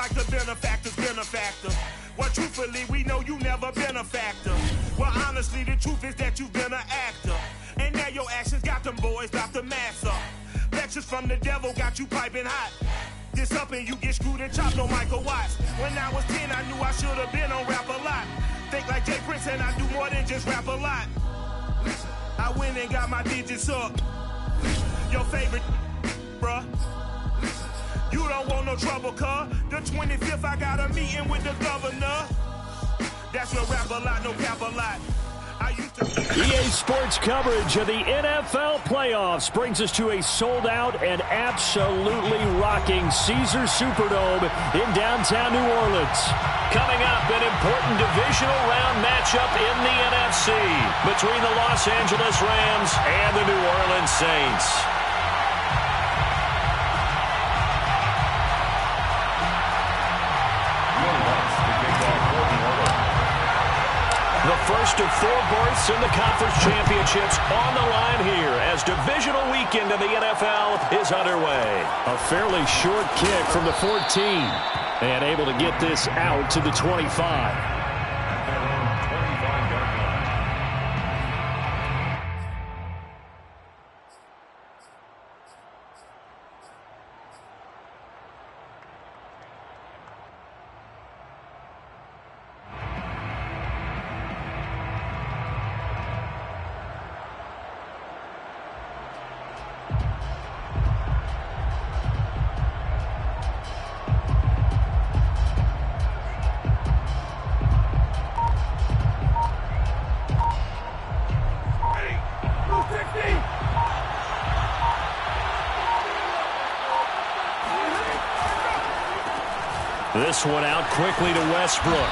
like the benefactor's benefactor. Well, truthfully, we know you never been a factor. Well, honestly, the truth is that you've been an actor. And now your actions got them boys about to mass up. Lectures from the devil got you piping hot. This up and you get screwed and chopped on Michael Watts. When I was 10, I knew I should have been on Rap a Lot. Think like Jay Prince and I do more than just rap a lot. I went and got my digits up. Your favorite, bruh. You don't want no trouble, cuz. The 25th, I got a meeting with the governor. That's what Rap a Lot, no cap a lot. EA Sports coverage of the NFL playoffs brings us to a sold-out and absolutely rocking Caesars Superdome in downtown New Orleans. Coming up, an important divisional round matchup in the NFC between the Los Angeles Rams and the New Orleans Saints. The first of 4 berths in the conference championships on the line here as divisional weekend in the NFL is underway. A fairly short kick from the 14 and able to get this out to the 25. This one out quickly to Westbrook.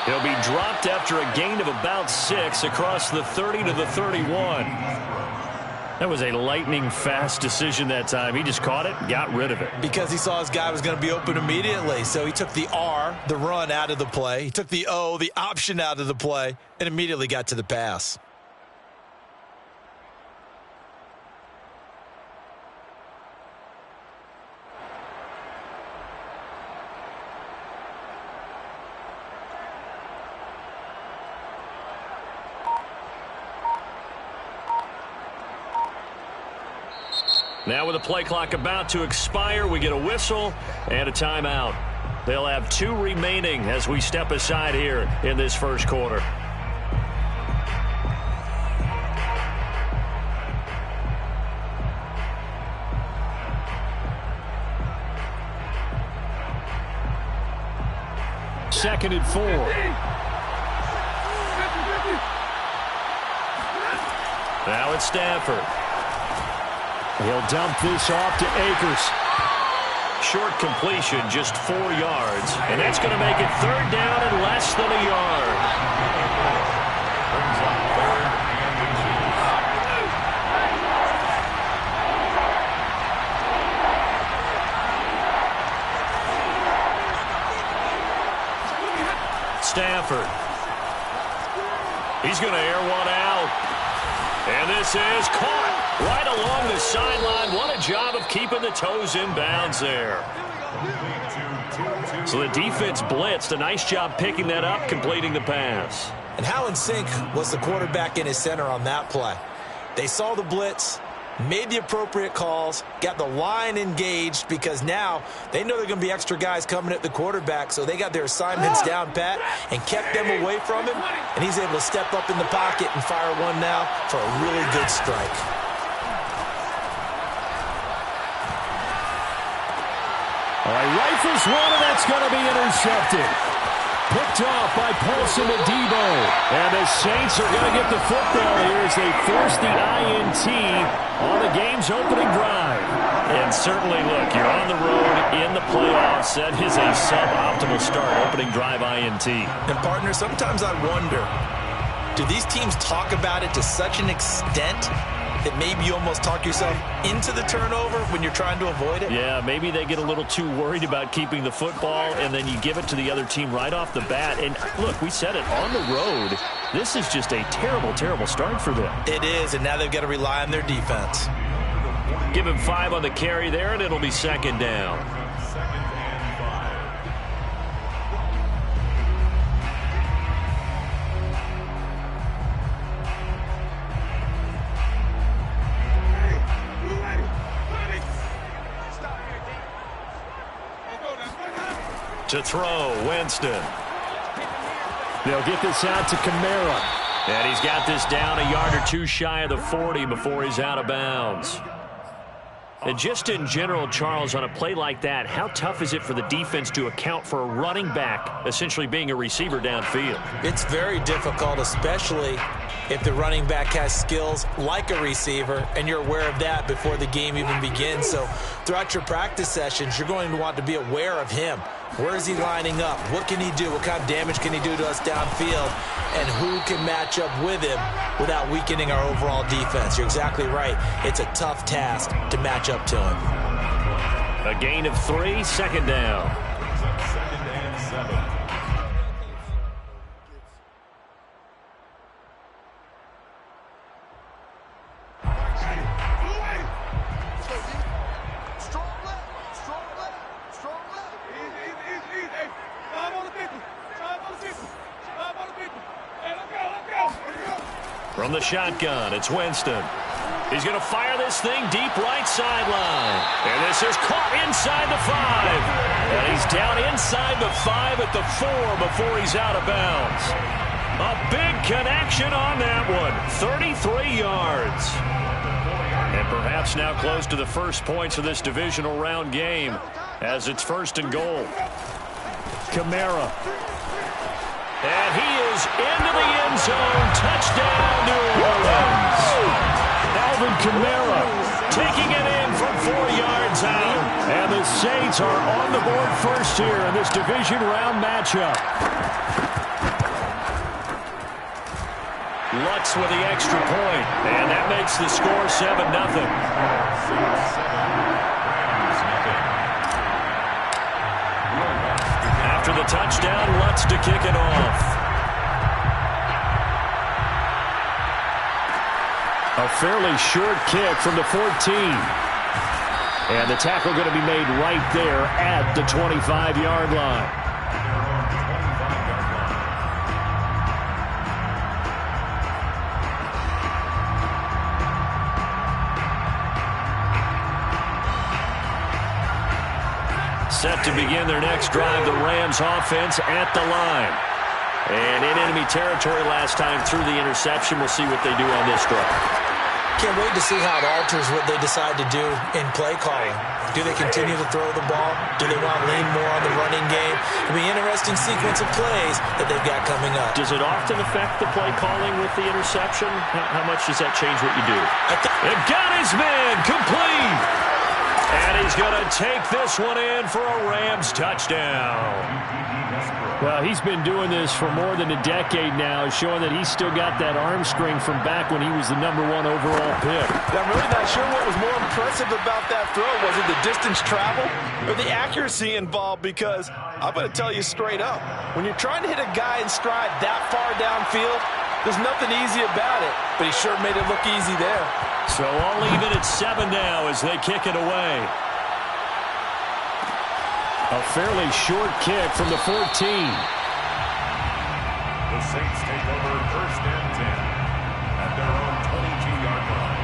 He'll be dropped after a gain of about 6 across the 30 to the 31. That was a lightning-fast decision that time. He just caught it, got rid of it. Because he saw his guy was going to be open immediately. So he took the R, the run, out of the play. He took the O, the option, out of the play, and immediately got to the pass. Now with the play clock about to expire, we get a whistle and a timeout. They'll have 2 remaining as we step aside here in this first quarter. Second and 4. Now it's Stafford. He'll dump this off to Akers. Short completion, just 4 yards. And that's going to make it 3rd down and less than a yard. Stafford. He's going to air one out. And this is caught right along the sideline. What a job of keeping the toes in bounds there. So the defense blitzed. A nice job picking that up, completing the pass. And how in sync was the quarterback in his center on that play? They saw the blitz, made the appropriate calls, got the line engaged because now they know there are going to be extra guys coming at the quarterback, so they got their assignments down pat and kept them away from him, and he's able to step up in the pocket and fire one now for a really good strike. All right, rifles one, and that's going to be intercepted. Picked off by Paulson Adebo. And the Saints are going to get the football here as they force the INT on the game's opening drive. And certainly, look, you're on the road in the playoffs. That is a suboptimal start, opening drive INT. And, partner, sometimes I wonder, do these teams talk about it to such an extent that maybe you almost talk yourself into the turnover when you're trying to avoid it? Yeah, maybe they get a little too worried about keeping the football, and then you give it to the other team right off the bat. And, look, we said it, on the road, this is just a terrible, terrible start for them. It is, and now they've got to rely on their defense. Give him 5 on the carry there, and it'll be 2nd down. To throw, Winston. They'll get this out to Kamara. And he's got this down a yard or two shy of the 40 before he's out of bounds. And just in general, Charles, on a play like that, how tough is it for the defense to account for a running back essentially being a receiver downfield? It's very difficult, especially if the running back has skills like a receiver, and you're aware of that before the game even begins. So throughout your practice sessions, you're going to want to be aware of him. Where is he lining up? What can he do? What kind of damage can he do to us downfield? And who can match up with him without weakening our overall defense? You're exactly right. It's a tough task to match up to him. A gain of 3, second down. Second and 7. From the shotgun, it's Winston. He's going to fire this thing deep right sideline. And this is caught inside the 5. And he's down inside the 5 at the 4 before he's out of bounds. A big connection on that one. 33 yards. And perhaps now close to the first points of this divisional round game as it's 1st and goal. Kamara. And he is into the end zone. Touchdown, New Orleans. Alvin Kamara taking it in from 4 yards out. And the Saints are on the board first here in this division round matchup. Lutz with the extra point. And that makes the score 7-0. After the touchdown, Lutz to kick it off. A fairly short kick from the 14. And the tackle going to be made right there at the 25-yard line. Set to begin their next drive, the Rams offense at the line. And in enemy territory last time through the interception. We'll see what they do on this drive. Can't wait to see how it alters what they decide to do in play calling. Do they continue to throw the ball? Do they want to lean more on the running game? It'll be an interesting sequence of plays that they've got coming up. Does it often affect the play calling with the interception? How much does that change what you do? And got his man complete. And he's going to take this one in for a Rams touchdown. Well, he's been doing this for more than a decade now, showing that he's still got that arm string from back when he was the #1 overall pick. I'm really not sure what was more impressive about that throw. Was it the distance travel or the accuracy involved? Because I'm going to tell you straight up, when you're trying to hit a guy in stride that far downfield, there's nothing easy about it. But he sure made it look easy there. So all even at 7 now as they kick it away. A fairly short kick from the 14. The Saints take over 1st and 10 at their own 22-yard line.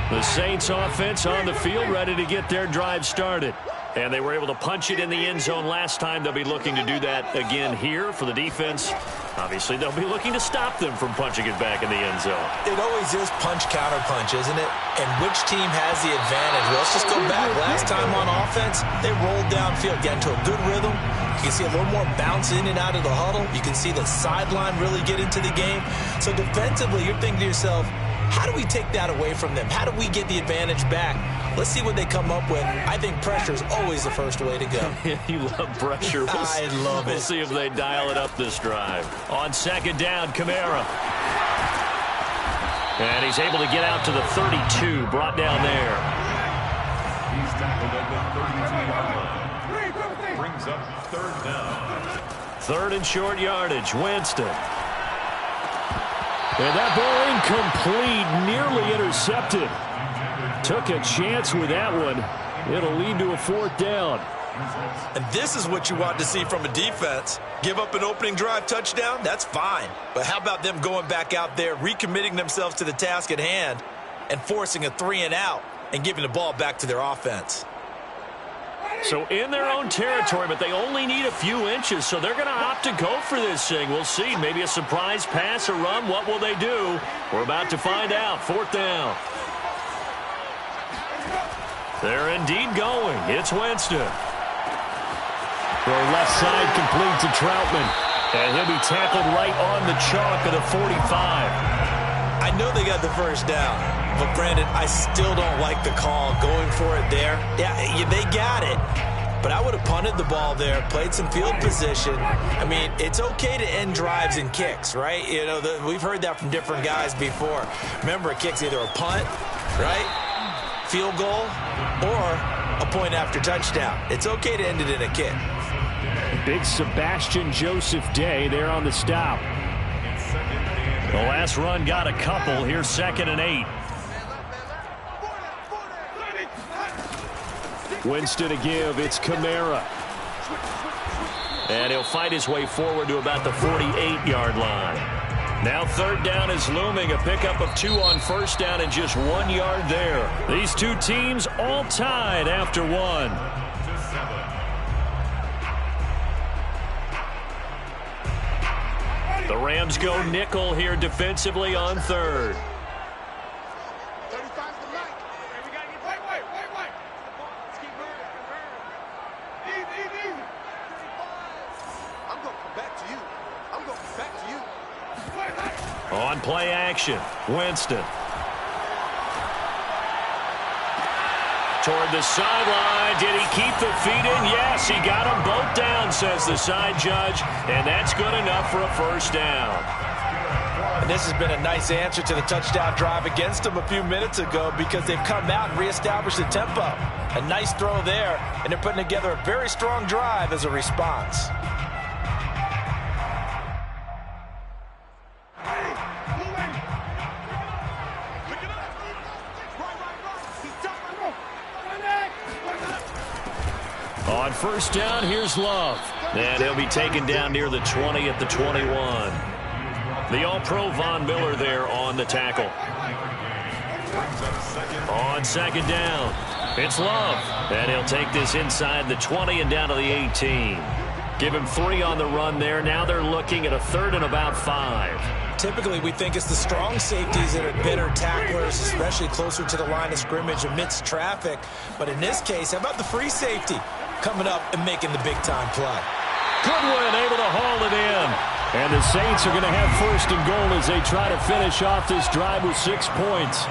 The Saints offense on the field ready to get their drive started. And they were able to punch it in the end zone last time. They'll be looking to do that again here for the defense. Obviously, they'll be looking to stop them from punching it back in the end zone. It always is punch-counter-punch, isn't it? And which team has the advantage? Well, let's just go back. Last time on offense, they rolled downfield, got into a good rhythm. You can see a little more bounce in and out of the huddle. You can see the sideline really get into the game. So defensively, you're thinking to yourself, how do we take that away from them? How do we get the advantage back? Let's see what they come up with. I think pressure is always the first way to go. You love pressure. I love it. We'll see if they dial it up this drive. On 2nd down, Kamara. And he's able to get out to the 32, brought down there. He's tackled at the 32-yard line. Brings up 3rd down. 3rd and short yardage, Winston. And that ball incomplete, nearly intercepted. Took a chance with that one. It'll lead to a 4th down. And this is what you want to see from a defense. Give up an opening drive touchdown, that's fine. But how about them going back out there, recommitting themselves to the task at hand, and forcing a 3-and-out and giving the ball back to their offense. So in their own territory, but they only need a few inches, so they're going to opt to go for this thing. We'll see. Maybe a surprise pass or run. What will they do? We're about to find out. 4th down. They're indeed going. It's Winston. Throw left side complete to Troutman. And he'll be tackled right on the chalk of the 45. I know they got the first down, but Brandon, I still don't like the call going for it there. Yeah, they got it, but I would have punted the ball there, played some field position. I mean, it's okay to end drives and kicks, right? You know, we've heard that from different guys before. Remember, a kick's either a punt, right, field goal, or a point after touchdown. It's okay to end it in a kick. Big Sebastian Joseph Day there on the stop. The last run got a couple. Here's 2nd and 8. Winston to give. It's Kamara. And he'll fight his way forward to about the 48-yard line. Now 3rd down is looming. A pickup of 2 on 1st down and just 1 yard there. These two teams all tied after 1. The Rams go nickel here defensively on 3rd. On play action, Winston. Toward the sideline. Did he keep the feet in? Yes, he got them both down, says the side judge. And that's good enough for a 1st down. And this has been a nice answer to the touchdown drive against them a few minutes ago because they've come out and reestablished the tempo. A nice throw there, and they're putting together a very strong drive as a response. On 1st down, here's Love. And he'll be taken down near the 20 at the 21. The All-Pro Von Miller there on the tackle. On 2nd down, it's Love. And he'll take this inside the 20 and down to the 18. Give him 3 on the run there. Now they're looking at a 3rd and about 5. Typically, we think it's the strong safeties that are better tacklers, especially closer to the line of scrimmage amidst traffic. But in this case, how about the free safety coming up and making the big-time play? Goodwin able to haul it in. And the Saints are going to have 1st and goal as they try to finish off this drive with 6 points.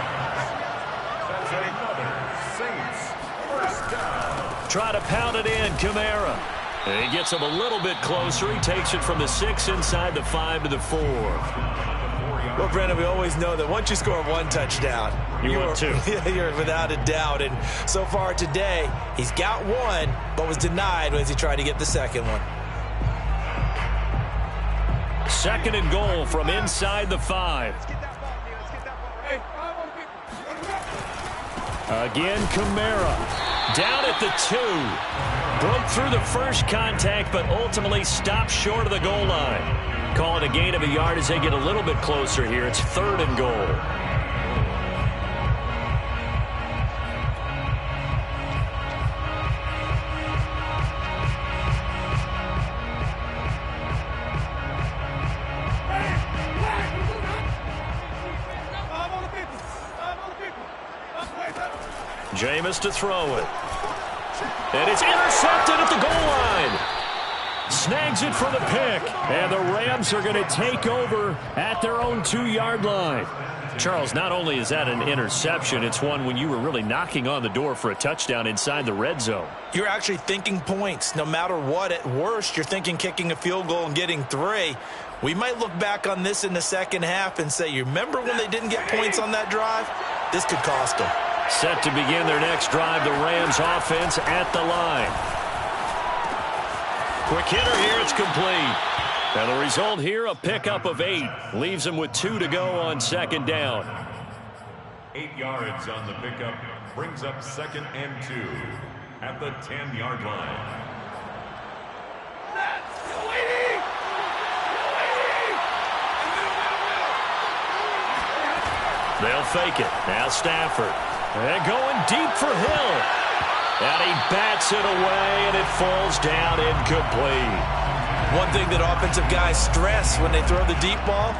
Try to pound it in, Kamara. And he gets him a little bit closer. He takes it from the 6 inside the 5 to the 4. Well, Brandon, we always know that once you score 1 touchdown, you're without a doubt. And so far today, he's got 1, but was denied as he tried to get the 2nd one. 2nd and goal from inside the 5. Again, Kamara. Down at the 2. Broke through the first contact, but ultimately stopped short of the goal line. Call it a gain of a yard as they get a little bit closer here. It's 3rd and goal. Jameis to throw it. And it's intercepted at the goal line. Snags it for the pick. And the Rams are going to take over at their own 2-yard line. Charles, not only is that an interception, it's one when you were really knocking on the door for a touchdown inside the red zone. You're actually thinking points. No matter what, at worst, you're thinking kicking a field goal and getting 3. We might look back on this in the second half and say, you remember when they didn't get points on that drive? This could cost them. Set to begin their next drive, the Rams offense at the line. Quick hitter here, it's complete. And the result here, a pickup of 8. Leaves him with 2 to go on second down. 8 yards on the pickup. Brings up 2nd and 2 at the 10-yard line. They'll fake it. Now Stafford. And going deep for Hill. And he bats it away, and it falls down incomplete. One thing that offensive guys stress when they throw the deep ball,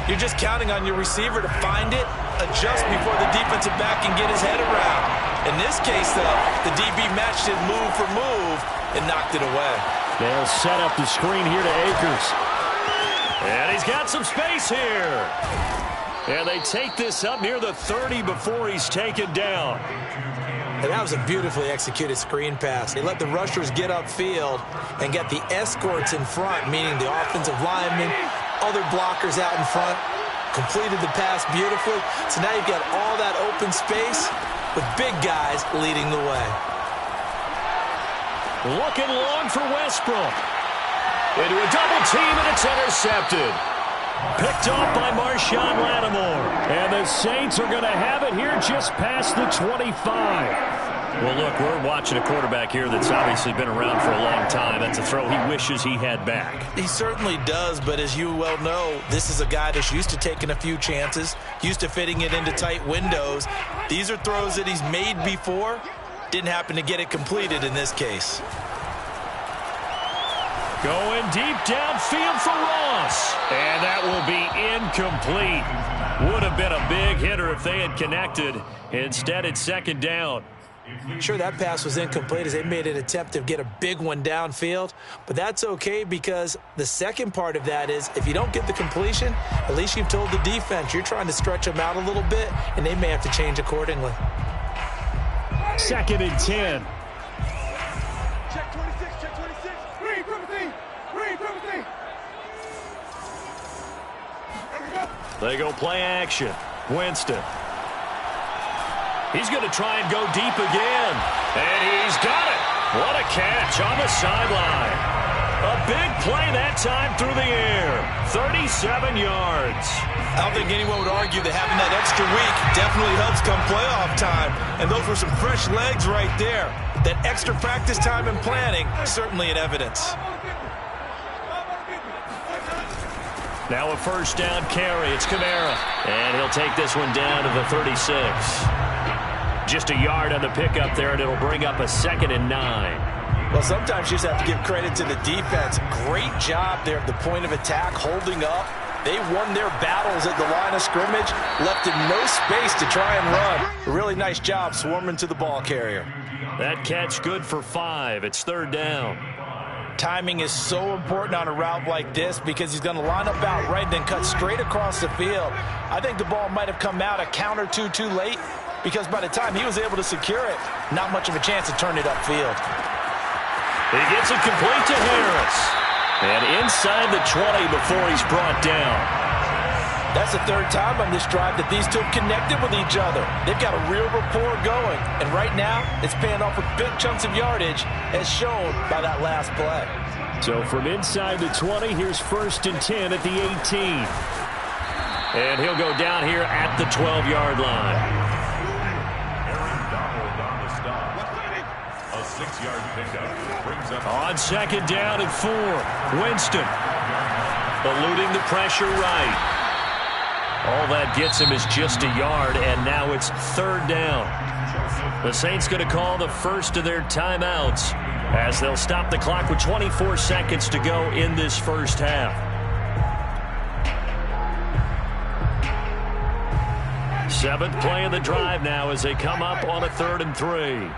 you're just counting on your receiver to find it, adjust before the defensive back can get his head around. In this case, though, the DB matched it move for move and knocked it away. They'll set up the screen here to Akers. And he's got some space here. And they take this up near the 30 before he's taken down. And that was a beautifully executed screen pass. They let the rushers get upfield and get the escorts in front, meaning the offensive linemen, other blockers out in front, completed the pass beautifully. So now you've got all that open space with big guys leading the way. Looking long for Westbrook. Into a double team, and it's intercepted. Picked off by Marshawn Lattimore. And the Saints are going to have it here just past the 25. Well, look, we're watching a quarterback here that's obviously been around for a long time. That's a throw he wishes he had back. He certainly does, but as you well know, this is a guy that's used to taking a few chances, used to fitting it into tight windows. These are throws that he's made before. Didn't happen to get it completed in this case. Going deep downfield for Ross. And that will be incomplete. Would have been a big hitter if they had connected. Instead, it's second down. Sure, that pass was incomplete as they made an attempt to get a big one downfield. But that's okay because the second part of that is if you don't get the completion, at least you've told the defense you're trying to stretch them out a little bit, and they may have to change accordingly. 2nd and 10. Check 26, check 26. Read, Timothy. They go play action. Winston. He's going to try and go deep again. And he's got it. What a catch on the sideline. A big play that time through the air. 37 yards. I don't think anyone would argue that having that extra week definitely helps come playoff time. And those were some fresh legs right there. That extra practice time and planning, certainly in evidence. Now a first down carry. It's Kamara. And he'll take this one down to the 36. Just a yard on the pickup there, and it'll bring up a 2nd and 9. Well, sometimes you just have to give credit to the defense. Great job there at the point of attack, holding up. They won their battles at the line of scrimmage, left him no space to try and run. A really nice job swarming to the ball carrier. That catch good for 5. It's 3rd down. Timing is so important on a route like this because he's going to line up out right and then cut straight across the field. I think the ball might have come out a count or two too late because by the time he was able to secure it, not much of a chance to turn it upfield. He gets it complete to Harris. And inside the 20 before he's brought down. That's the 3rd time on this drive that these two have connected with each other. They've got a real rapport going. And right now, it's paying off with big chunks of yardage, as shown by that last play. So from inside the 20, here's 1st and 10 at the 18. And he'll go down here at the 12-yard line. Aaron Donald on the stop. A 6-yard pickup brings up On 2nd down and 4. Winston eluding the pressure right. All that gets him is just a yard, and now it's 3rd down. The Saints going to call the first of their timeouts as they'll stop the clock with 24 seconds to go in this first half. Seventh play of the drive now as they come up on a 3rd and 3.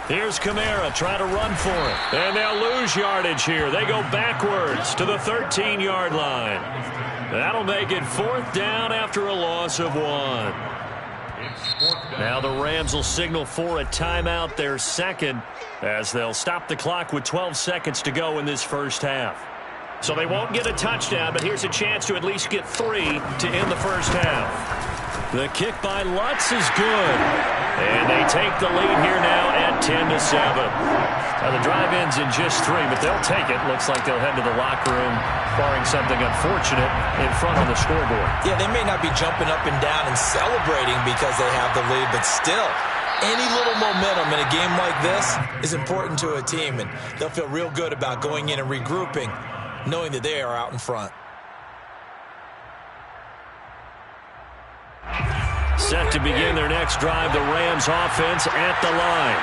Here's Kamara trying to run for it. And they'll lose yardage here. They go backwards to the 13-yard line. That'll make it 4th down after a loss of 1. Now the Rams will signal for a timeout, their 2nd, as they'll stop the clock with 12 seconds to go in this first half. So they won't get a touchdown, but here's a chance to at least get 3 to end the first half. The kick by Lutz is good. And they take the lead here now at 10-7. Now the drive ends in just 3, but they'll take it. Looks like they'll head to the locker room, barring something unfortunate, in front on the scoreboard. Yeah, they may not be jumping up and down and celebrating because they have the lead, but still, any little momentum in a game like this is important to a team, and they'll feel real good about going in and regrouping, knowing that they are out in front. Set to begin their next drive, the Rams offense at the line.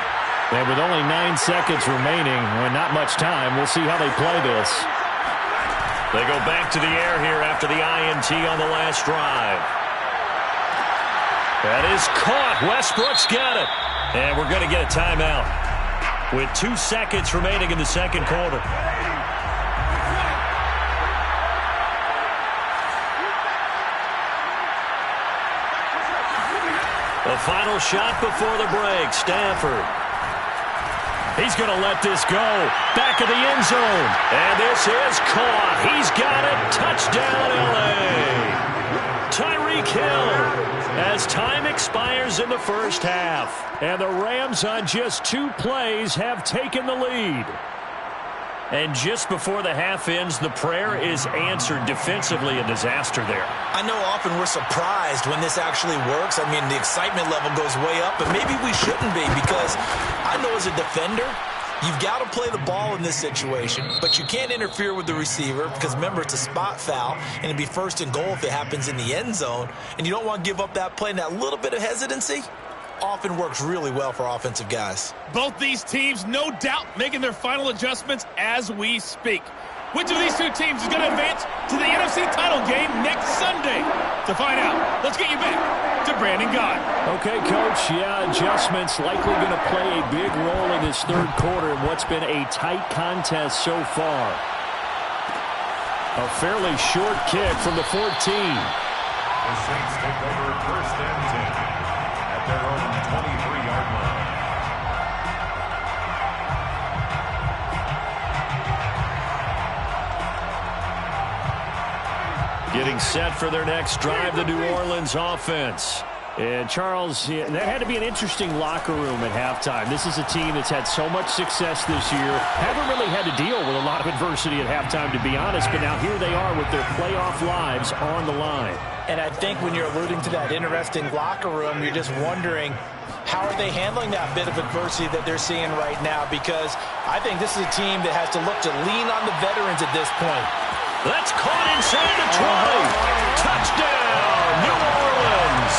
And with only 9 seconds remaining, and not much time, we'll see how they play this. They go back to the air here after the INT on the last drive. That is caught. Westbrook's got it. And we're going to get a timeout with 2 seconds remaining in the second quarter. The final shot before the break, Stafford. He's going to let this go. Back of the end zone. And this is caught. He's got it. Touchdown, L.A. Tyreek Hill as time expires in the first half. And the Rams on just 2 plays have taken the lead. And just before the half ends, the prayer is answered. Defensively, a disaster there. I know often we're surprised when this actually works. I mean, the excitement level goes way up, but maybe we shouldn't be, because I know as a defender, you've got to play the ball in this situation, but you can't interfere with the receiver because, remember, it's a spot foul, and it'd be first and goal if it happens in the end zone, and you don't want to give up that play, and that little bit of hesitancy often works really well for offensive guys. Both these teams, no doubt, making their final adjustments as we speak. Which of these 2 teams is going to advance to the NFC title game next Sunday? To find out, let's get you back to Brandon Gott. Okay, Coach, yeah, adjustments likely going to play a big role in this third quarter in what's been a tight contest so far. A fairly short kick from the 14. The Saints take over first and 10 at their own 23-yard line. Getting set for their next drive, the New Orleans offense. And, Charles, that had to be an interesting locker room at halftime. This is a team that's had so much success this year. Haven't really had to deal with a lot of adversity at halftime, to be honest. But now here they are with their playoff lives on the line. And I think when you're alluding to that interesting locker room, you're just wondering, how are they handling that bit of adversity that they're seeing right now? Because I think this is a team that has to look to lean on the veterans at this point. That's caught inside the 20. Touchdown, New Orleans.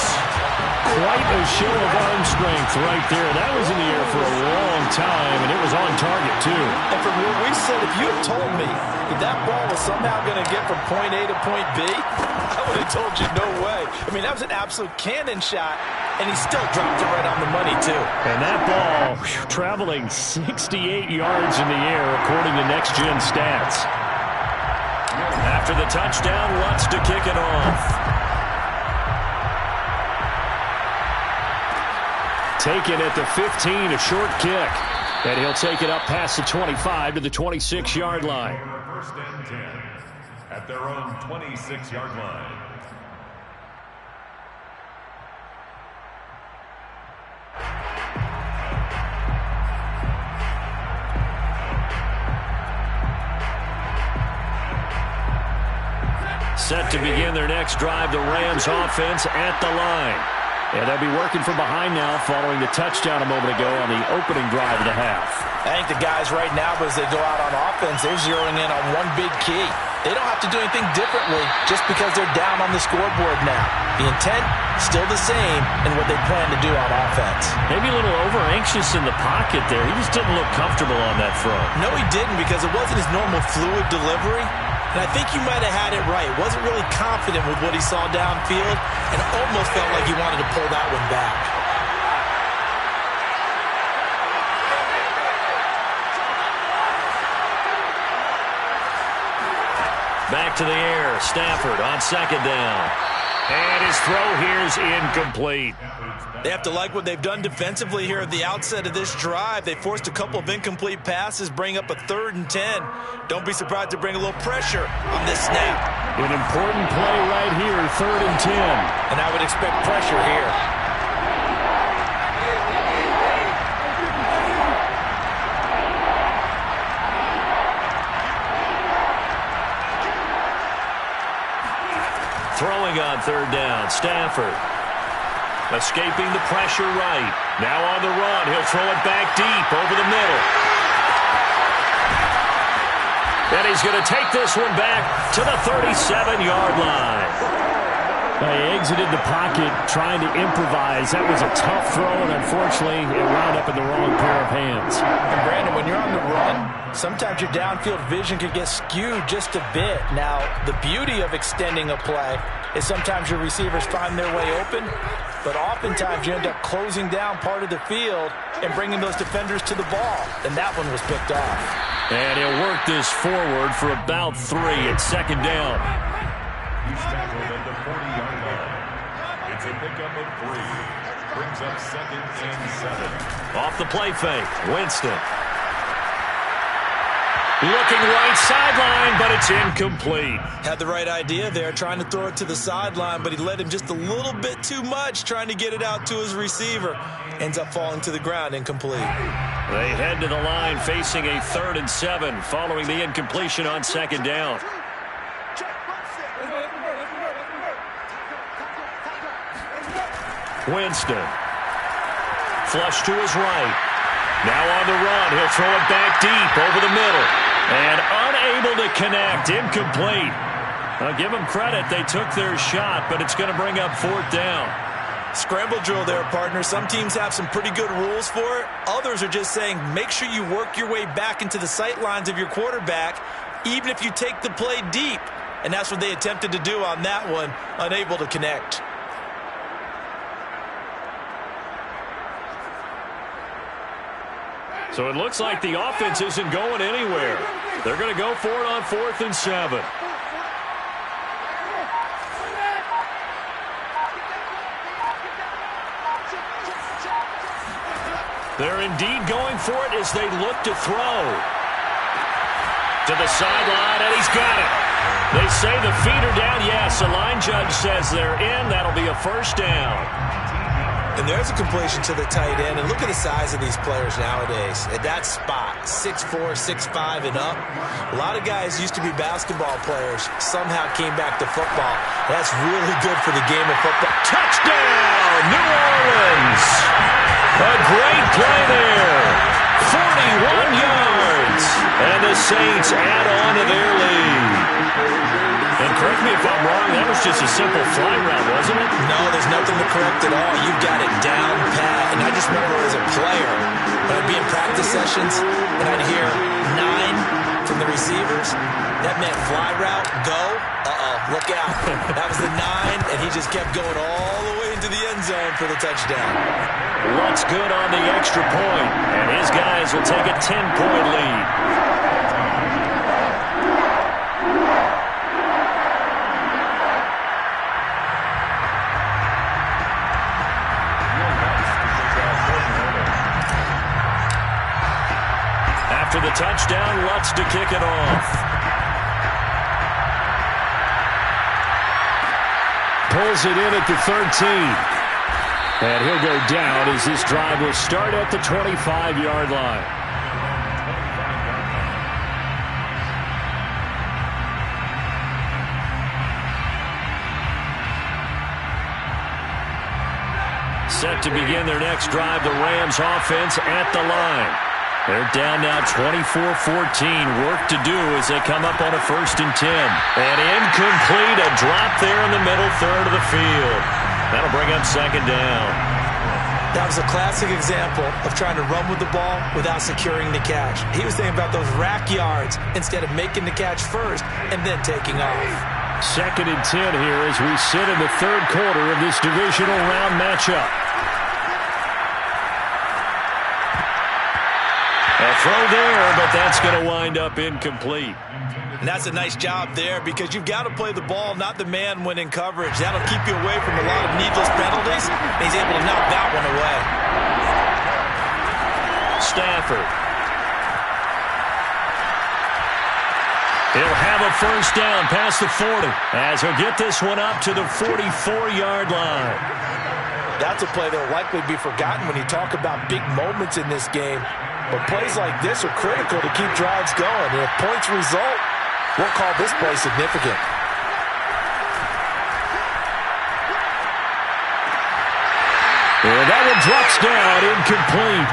Quite a show of arm strength right there. That was in the air for a long time, and it was on target, too. And from where we said, if you had told me that that ball was somehow going to get from point A to point B, I would have told you no way. I mean, that was an absolute cannon shot, and he still dropped it right on the money, too. And that ball traveling 68 yards in the air, according to Next Gen Stats. After the touchdown, Lutz to kick it off. Taken at the 15, a short kick. And he'll take it up past the 25 to the 26-yard line. First and 10 at their own 26-yard line. Set to begin their next drive, the Rams offense at the line. And they'll be working from behind now following the touchdown a moment ago on the opening drive of the half. I think the guys right now, as they go out on offense, they're zeroing in on one big key. They don't have to do anything differently just because they're down on the scoreboard now. The intent, still the same in what they plan to do on offense. Maybe a little over-anxious in the pocket there. He just didn't look comfortable on that front. No, he didn't, because it wasn't his normal fluid delivery. And I think you might have had it right. Wasn't really confident with what he saw downfield and almost felt like he wanted to pull that one back. Back to the air. Stafford on second down. And his throw here is incomplete. They have to like what they've done defensively here at the outset of this drive. They forced a couple of incomplete passes, bring up a 3rd and 10. Don't be surprised to bring a little pressure on this snap. An important play right here, 3rd and 10. And I would expect pressure here. Throwing on 3rd down, Stafford. Escaping the pressure right. Now on the run. He'll throw it back deep over the middle. And he's going to take this one back to the 37-yard line. They exited the pocket trying to improvise. That was a tough throw, and unfortunately, it wound up in the wrong pair of hands. And Brandon, when you're on the run, sometimes your downfield vision could get skewed just a bit. Now, the beauty of extending a play is sometimes your receivers find their way open, but oftentimes you end up closing down part of the field and bringing those defenders to the ball. And that one was picked off. And he'll work this forward for about 3 at 2nd down. He's tackled at the 40-yard line. It's a pickup of 3. Brings up 2nd and 7. Off the play fake, Winston. Looking right sideline, but it's incomplete. Had the right idea there, trying to throw it to the sideline, but he led him just a little bit too much, trying to get it out to his receiver. Ends up falling to the ground, incomplete. They head to the line facing a 3rd and 7 following the incompletion on 2nd down. Winston. Flush to his right. Now on the run. He'll throw it back deep over the middle. And unable to connect. Incomplete. I'll give them credit. They took their shot, but it's going to bring up 4th down. Scramble drill there, partner. Some teams have some pretty good rules for it. Others are just saying make sure you work your way back into the sight lines of your quarterback, even if you take the play deep. And that's what they attempted to do on that one, unable to connect. So it looks like the offense isn't going anywhere. They're going to go for it on 4th and 7. They're indeed going for it as they look to throw. To the sideline, and he's got it. They say the feet are down. Yes, the line judge says they're in. That'll be a 1st down. And there's a completion to the tight end. And look at the size of these players nowadays. At that spot, 6'4", 6'5", and up. A lot of guys used to be basketball players, somehow came back to football. That's really good for the game of football. Touchdown, New Orleans! A great play there. 41 yards. And the Saints add on to their lead. And correct me if I'm wrong, that was just a simple fly route, wasn't it? No, there's nothing to correct at all. You've got it down pat. And I just remember as a player, when I'd be in practice sessions, and I'd hear 9 from the receivers, that meant fly route, go, look out. That was the 9, and he just kept going all the way into the end zone for the touchdown. Luck's good on the extra point, and his guys will take a 10-point lead. After the touchdown, Lutz to kick it off. Pulls it in at the 13. And he'll go down as this drive will start at the 25-yard line. Set to begin their next drive, the Rams offense at the line. They're down now 24-14. Work to do as they come up on a 1st and 10. And incomplete, a drop there in the middle third of the field. That'll bring up 2nd down. That was a classic example of trying to run with the ball without securing the catch. He was thinking about those rack yards instead of making the catch first and then taking off. 2nd and 10 here as we sit in the 3rd quarter of this divisional round matchup. A throw there, but that's going to wind up incomplete. And that's a nice job there because you've got to play the ball, not the man when in coverage. That'll keep you away from a lot of needless penalties. And he's able to knock that one away. Stafford. He'll have a first down past the 40 as he'll get this one up to the 44-yard line. That's a play that will likely be forgotten when you talk about big moments in this game. But plays like this are critical to keep drives going. And if points result, we'll call this play significant. And that one drops down, incomplete.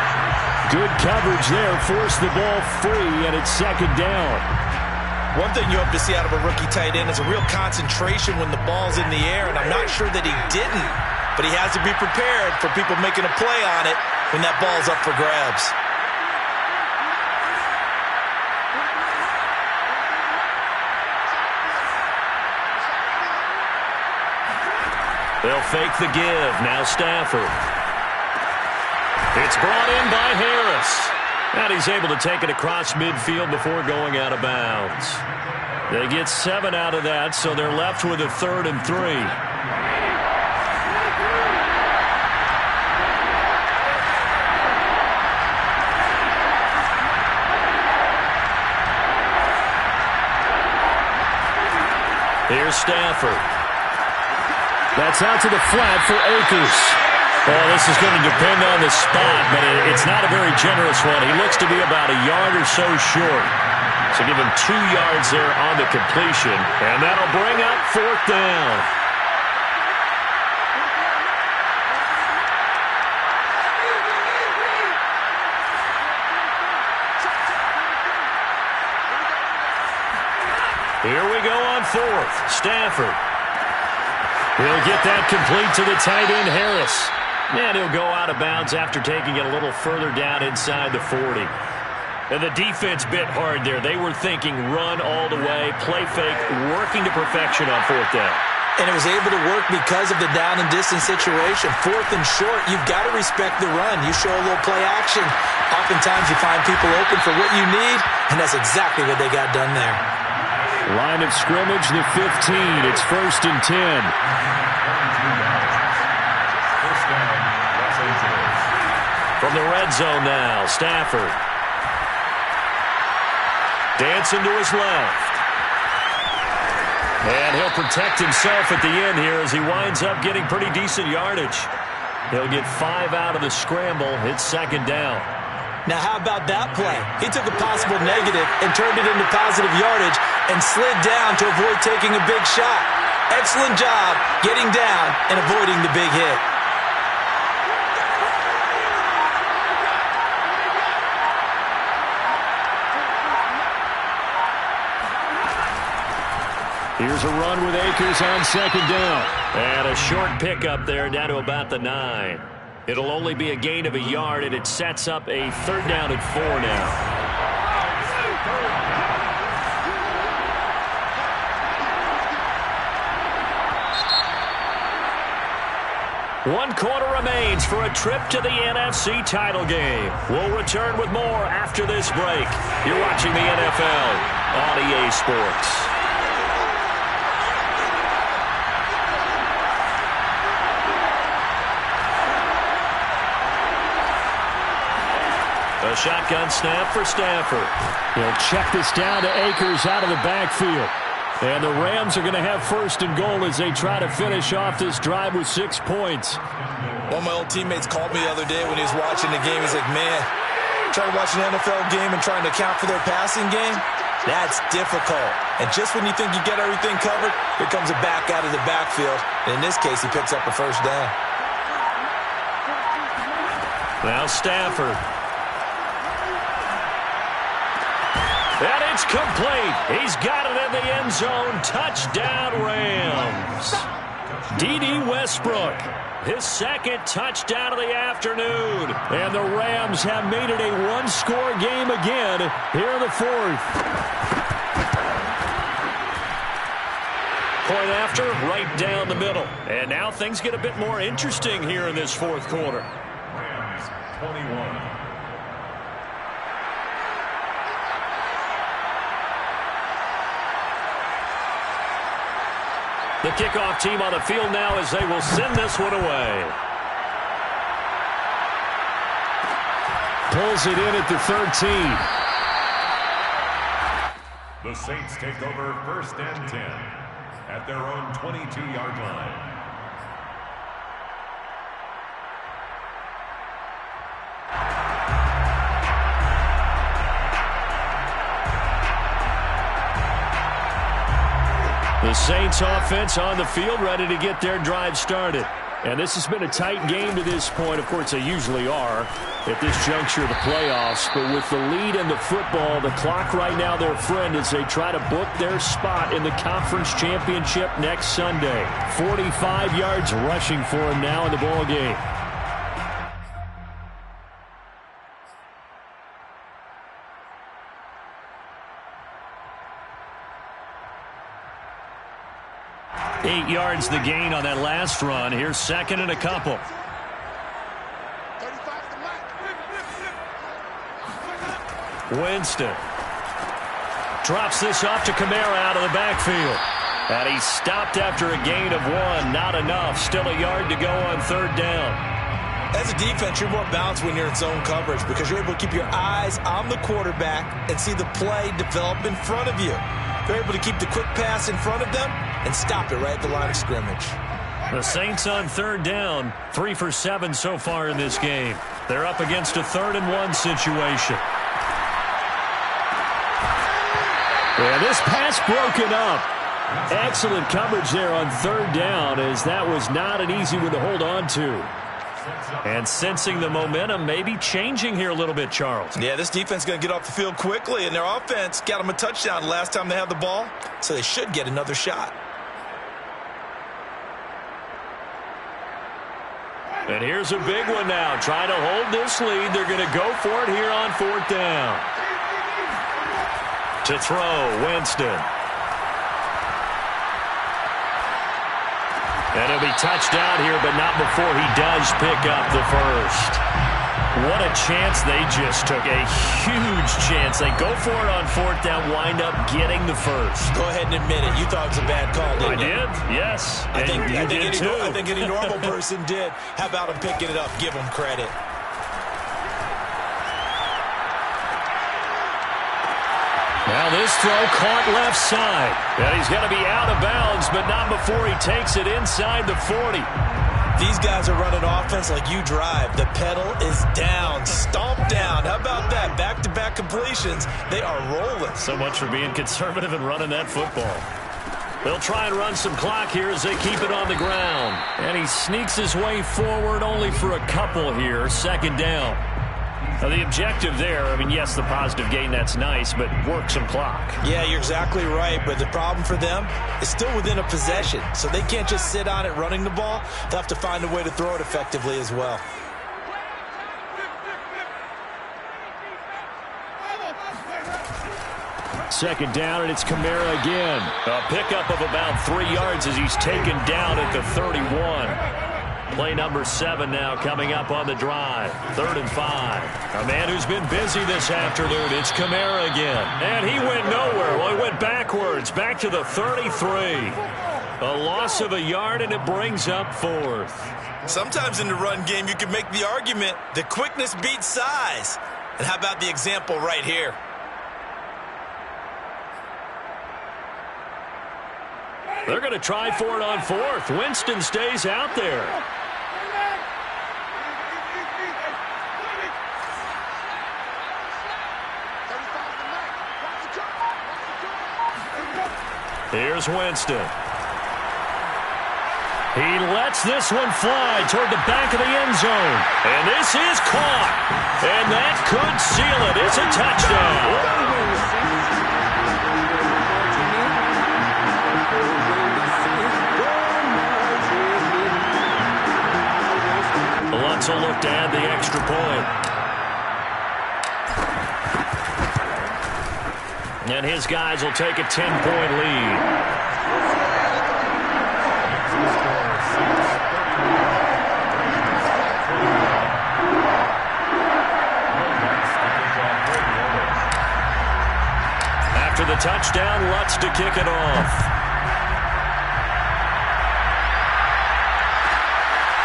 Good coverage there, forced the ball free, and it's second down. One thing you hope to see out of a rookie tight end is a real concentration when the ball's in the air, and I'm not sure that he didn't, but he has to be prepared for people making a play on it when that ball's up for grabs. They'll fake the give. Now Stafford. It's brought in by Harris. And he's able to take it across midfield before going out of bounds. They get 7 out of that, so they're left with a 3rd and 3. Here's Stafford. That's out to the flat for Akers. Oh, this is going to depend on the spot, but it's not a very generous one. He looks to be about a yard or so short. So give him 2 yards there on the completion, and that'll bring up 4th down. Here we go on 4th. Stafford. He'll get that complete to the tight end, Harris. And he'll go out of bounds after taking it a little further down inside the 40. And the defense bit hard there. They were thinking run all the way, play fake, working to perfection on 4th down. And it was able to work because of the down and distance situation. 4th and short, you've got to respect the run. You show a little play action. Oftentimes you find people open for what you need, and that's exactly what they got done there. Line of scrimmage, the 15. It's 1st and 10. From the red zone now, Stafford. Dancing to his left. And he'll protect himself at the end here as he winds up getting pretty decent yardage. He'll get 5 out of the scramble. It's 2nd down. Now, how about that play? He took a possible negative and turned it into positive yardage and slid down to avoid taking a big shot. Excellent job getting down and avoiding the big hit. Here's a run with Akers on 2nd down. And a short pickup there down to about the 9. It'll only be a gain of a yard, and it sets up a 3rd down and 4 now. One quarter remains for a trip to the NFC title game. We'll return with more after this break. You're watching the NFL on EA Sports. A shotgun snap for Stafford. He'll check this down to Akers out of the backfield. And the Rams are going to have 1st and goal as they try to finish off this drive with 6 points. One of my old teammates called me the other day when he was watching the game. He's like, man, trying to watch an NFL game and trying to account for their passing game? That's difficult. And just when you think you get everything covered, here comes a back out of the backfield. And in this case, he picks up a 1st down. Now Stafford. And it's complete. He's got it in the end zone. Touchdown, Rams. D.D. Westbrook, his 2nd touchdown of the afternoon. And the Rams have made it a 1-score game again here in the 4th. Point after, right down the middle. And now things get a bit more interesting here in this 4th quarter. Rams 21. kickoff team on the field now as they will send this one away. Pulls it in at the 13. The Saints take over 1st and 10 at their own 22-yard line. The Saints offense on the field, ready to get their drive started. And this has been a tight game to this point. Of course, they usually are at this juncture of the playoffs. But with the lead in the football, the clock right now their friend as they try to book their spot in the conference championship next Sunday. 45 yards rushing for him now in the ball game. Eight yards the gain on that last run. Here's second and a couple. Winston drops this off to Kamara out of the backfield. And he's stopped after a gain of 1. Not enough. Still a yard to go on 3rd down. As a defense, you're more balanced when you're in zone coverage because you're able to keep your eyes on the quarterback and see the play develop in front of you. They're able to keep the quick pass in front of them and stop it right at the line of scrimmage. The Saints on 3rd down, 3 for 7 so far in this game. They're up against a 3rd and 1 situation. Yeah, this pass broken up. Excellent coverage there on 3rd down as that was not an easy one to hold on to. And sensing the momentum maybe changing here a little bit, Charles. Yeah, this defense is going to get off the field quickly, and their offense got them a touchdown last time they had the ball, so they should get another shot. And here's a big one now. Trying to hold this lead. They're going to go for it here on 4th down. To throw, Winston. And he'll be touched down here, but not before he does pick up the first. What a chance they just took. A huge chance. They go for it on 4th down, wind up getting the first. Go ahead and admit it. You thought it was a bad call, didn't you? I did, yes. I think any normal did too. person did. How about him picking it up? Give him credit. Now this throw caught left side. And he's going to be out of bounds, but not before he takes it inside the 40. These guys are running offense like you drive. The pedal is down, stomp down. How about that? Back-to-back completions. They are rolling. So much for being conservative and running that football. They'll try and run some clock here as they keep it on the ground. And he sneaks his way forward only for a couple here. 2nd down. Now the objective there, I mean, yes, the positive gain, that's nice, but work some clock. Yeah, you're exactly right, but the problem for them is still within a possession, so they can't just sit on it running the ball. They'll have to find a way to throw it effectively as well. Second down, and it's Kamara again. A pickup of about 3 yards as he's taken down at the 31. Play number 7 now coming up on the drive. 3rd and 5. A man who's been busy this afternoon. It's Kamara again. And he went nowhere. Well, he went backwards. Back to the 33. A loss of a yard, and it brings up 4th. Sometimes in the run game, you can make the argument that quickness beats size. And how about the example right here? They're going to try for it on 4th. Winston stays out there. Here's Winston. He lets this one fly toward the back of the end zone. And this is caught. And that could seal it. It's a touchdown. Lutz will look to add the extra point. And his guys will take a 10-point lead. After the touchdown, Lutz to kick it off.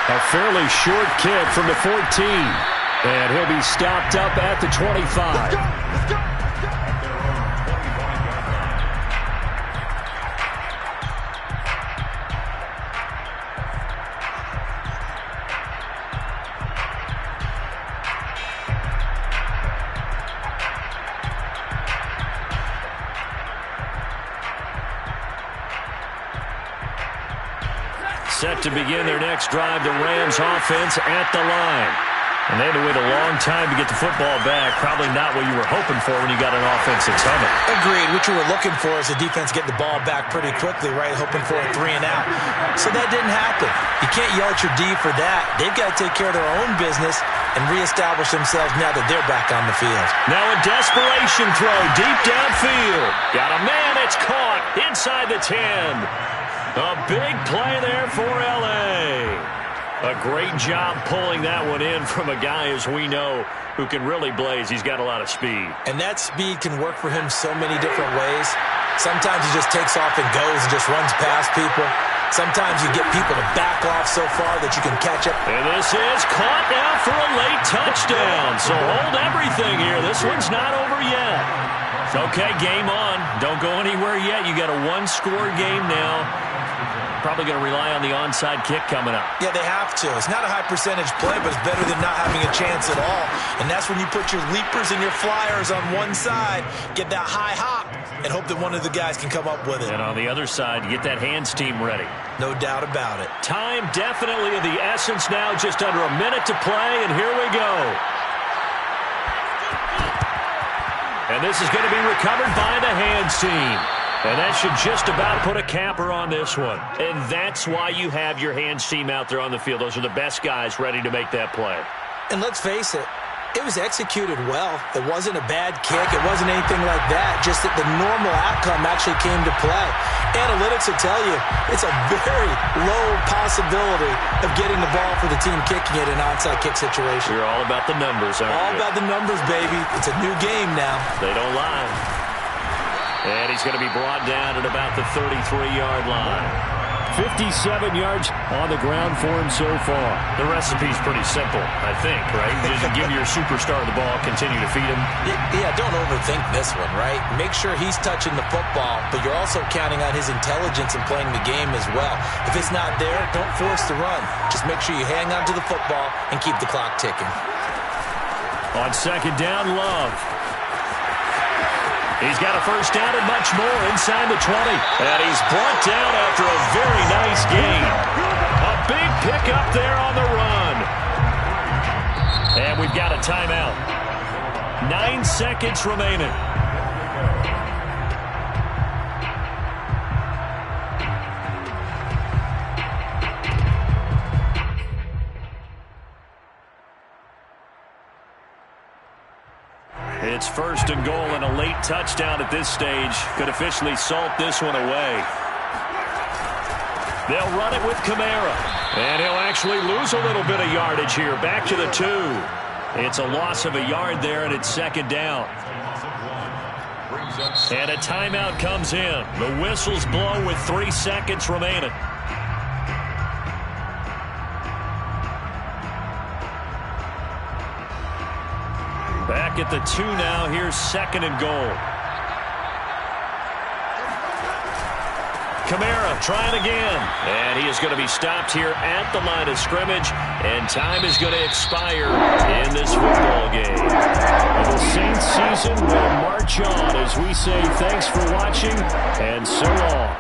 A fairly short kick from the 14. And he'll be stopped up at the 25. Let's go. Set to begin their next drive, the Rams offense at the line. And they had to wait a long time to get the football back. Probably not what you were hoping for when you got an offense that's humming. Agreed. What you were looking for is the defense get the ball back pretty quickly, right? Hoping for a 3-and-out. So that didn't happen. You can't yell at your D for that. They've got to take care of their own business and reestablish themselves now that they're back on the field. Now a desperation throw deep downfield. Got a man. It's caught inside the 10. A big play there for L.A. A great job pulling that one in from a guy, as we know, who can really blaze. He's got a lot of speed. And that speed can work for him so many different ways. Sometimes he just takes off and goes and just runs past people. Sometimes you get people to back off so far that you can catch up. And this is caught now for a late touchdown. So hold everything here. This one's not over yet. Okay, game on. Don't go anywhere yet. You got a one-score game now. Probably going to rely on the onside kick coming up. Yeah, they have to. It's not a high percentage play, but it's better than not having a chance at all. And that's when you put your leapers and your flyers on one side, get that high hop, and hope that one of the guys can come up with it. And on the other side, you get that hands team ready. No doubt about it. Time definitely of the essence now, just under a minute to play, and here we go. And this is going to be recovered by the hands team. And that should just about put a capper on this one. And that's why you have your hands team out there on the field. Those are the best guys ready to make that play. And let's face it, it was executed well. It wasn't a bad kick. It wasn't anything like that. Just that the normal outcome actually came to play. Analytics will tell you it's a very low possibility of getting the ball for the team kicking it in an onside kick situation. You're all about the numbers, aren't you? All about the numbers, baby. It's a new game now. They don't lie. And he's going to be brought down at about the 33-yard line. 57 yards on the ground for him so far. The recipe's pretty simple, I think, right? You just give your superstar the ball, continue to feed him. Yeah, don't overthink this one, right? Make sure he's touching the football, but you're also counting on his intelligence in playing the game as well. If it's not there, don't force the run. Just make sure you hang on to the football and keep the clock ticking. On second down, Love. He's got a first down and much more inside the 20. And he's brought down after a very nice gain. A big pickup there on the run. And we've got a timeout. 9 seconds remaining. It's first and goal, and a late touchdown at this stage could officially salt this one away. They'll run it with Kamara, and he'll actually lose a little bit of yardage here. Back to the 2. It's a loss of a yard there, and it's second down. And a timeout comes in. The whistles blow with 3 seconds remaining. Back at the 2 now. Here's second and goal. Kamara trying again. And he is going to be stopped here at the line of scrimmage. And time is going to expire in this football game. The Saints season will march on as we say thanks for watching and so long.